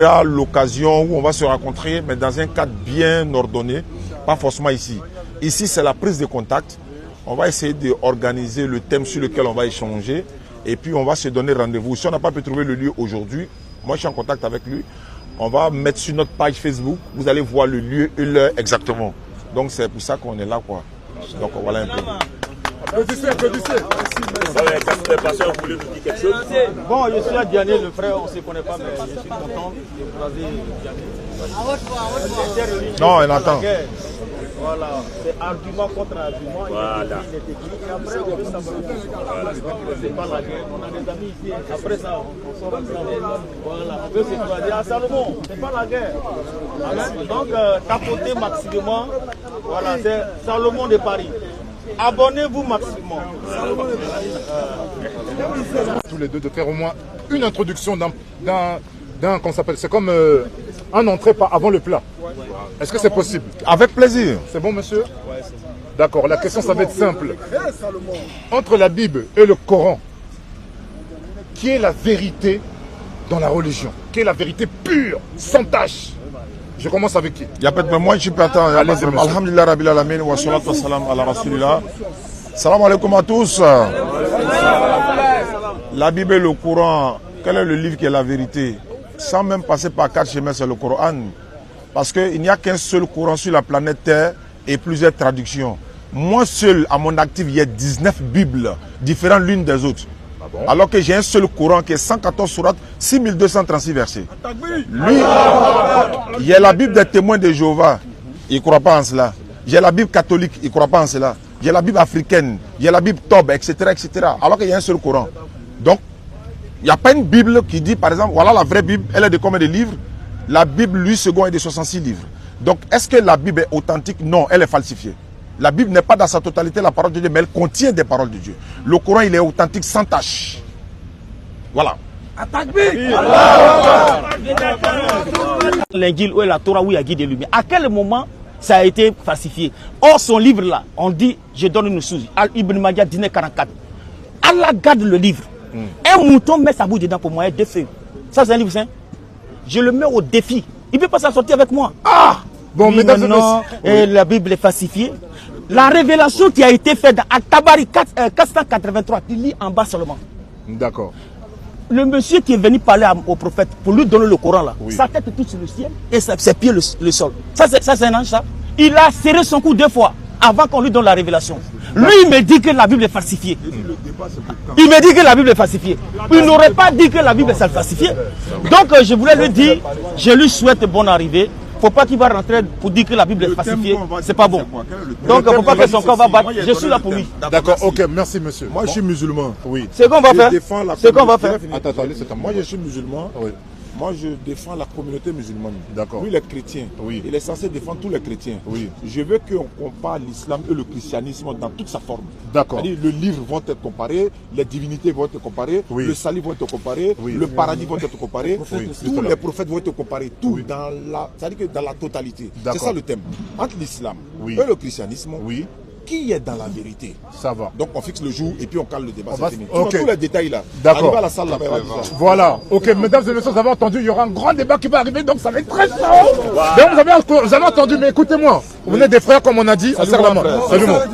Il y a l'occasion où on va se rencontrer, mais dans un cadre bien ordonné, pas forcément ici. Ici, c'est la prise de contact. On va essayer d'organiser le thème sur lequel on va échanger et puis on va se donner rendez-vous. Si on n'a pas pu trouver le lieu aujourd'hui, moi je suis en contact avec lui. On va mettre sur notre page Facebook, vous allez voir le lieu et l'heure exactement. Donc c'est pour ça qu'on est là, quoi. Donc voilà un peu. Applaudissez. Bon, je suis à Diané, le frère, on ne se connaît pas, mais je suis content de croiser Diané. Non, on attend. Voilà, c'est argument contre argument. Voilà. Il est écrit. Et après, on veut savoir. C'est pas la guerre. On a des amis ici. Après ça, on sort ensemble. Voilà, on veut se croiser. Ah, Salomon, c'est pas la guerre. Donc, tapoter maximum. Voilà, c'est Salomon de Paris. Abonnez-vous maximum. Tous les deux de faire au moins une introduction d'un qu'on s'appelle. C'est comme un entrée avant le plat. Est-ce que c'est possible? Avec plaisir. C'est bon, monsieur? D'accord, la question, ça va être simple. Entre la Bible et le Coran, qui est la vérité dans la religion? Qui est la vérité pure, sans tâche? Je commence avec qui? Il y a peut-être moi, je suis pas attendre. Alhamdulillah Rabbil Alamin wa salatu wa salam ala Rasulillah. Salam alaikum à tous. La Bible et le Coran, quel est le livre qui est la vérité? Sans même passer par 4 chemins, c'est le Coran. Parce qu'il n'y a qu'un seul Coran sur la planète Terre et plusieurs traductions. Moi seul, à mon actif, il y a 19 Bibles différentes l'une des autres. Ah bon? Alors que j'ai un seul Coran qui est 114 sourates, 6236 versets. Lui, il y a la Bible des témoins de Jéhovah, il ne croit pas en cela. J'ai la Bible catholique, il ne croit pas en cela. J'ai la Bible africaine, il y a la Bible Tob, etc., etc. Alors qu'il y a un seul Coran. Donc, il n'y a pas une Bible qui dit, par exemple, voilà la vraie Bible, elle est de combien de livres? La Bible, lui, second, est de 66 livres. Donc, est-ce que la Bible est authentique? Non, elle est falsifiée. La Bible n'est pas dans sa totalité la parole de Dieu, mais elle contient des paroles de Dieu. Le Coran, il est authentique, sans tâche. Voilà. L'Injil ou la Torah où il y a guide de lumière. À quel moment ça a été falsifié? Or, son livre là, on dit, je donne une source. Al-Ibn Majah, dîner 44. Allah garde le livre. Un mouton met sa bouche dedans pour moi, deux feuilles. Ça, c'est un livre saint. Je le mets au défi. Il ne peut pas s'en sortir avec moi. Ah! Bon, oui, maintenant, la Bible est falsifiée. La révélation qui a été faite dans Al-Tabari 483, il lit en bas seulement. D'accord. Le monsieur qui est venu parler au prophète pour lui donner le Coran là, sa tête touche sur le ciel et ses pieds le sol. Ça c'est un ange ça. Il a serré son cou 2 fois avant qu'on lui donne la révélation. Lui il me dit que la Bible est falsifiée. Il me dit que la Bible est falsifiée. Il n'aurait pas dit que la Bible est falsifiée. Donc je voulais lui dire, je lui souhaite bonne arrivée. Il ne faut pas qu'il va rentrer pour dire que la Bible est falsifiée. C'est pas bon. Donc il ne faut pas que son corps va battre. Je suis là pour lui. D'accord, ok, merci monsieur. Moi, je suis musulman. Oui. C'est qu'on va faire. C'est qu'on va faire. Attends, c'est moi, je suis musulman. Oui. Moi, je défends la communauté musulmane. D'accord. Lui, les chrétiens. Oui. Il est censé défendre tous les chrétiens. Oui. Je veux qu'on compare l'islam et le christianisme dans toute sa forme. D'accord. C'est-à-dire, le livre vont être comparés, les divinités vont être comparées, oui. le salut vont être comparé, oui. le paradis vont être comparés, oui. tous les prophètes vont être comparés, tout oui. c'est-à-dire que dans la totalité. C'est ça le thème. Entre l'islam oui. et le christianisme, oui. Qui est dans la vérité? Ça va. Donc on fixe le jour et puis on cale le débat. Fini. Okay. Tous les détails là. D'accord. À la salle là. Voilà. Ok, mesdames et messieurs, vous avez entendu, il y aura un grand débat qui va arriver, donc ça va être très chaud. Wow. Donc vous avez entendu, mais écoutez-moi. Vous venez des frères comme on a dit. On serre la main. Salut moi.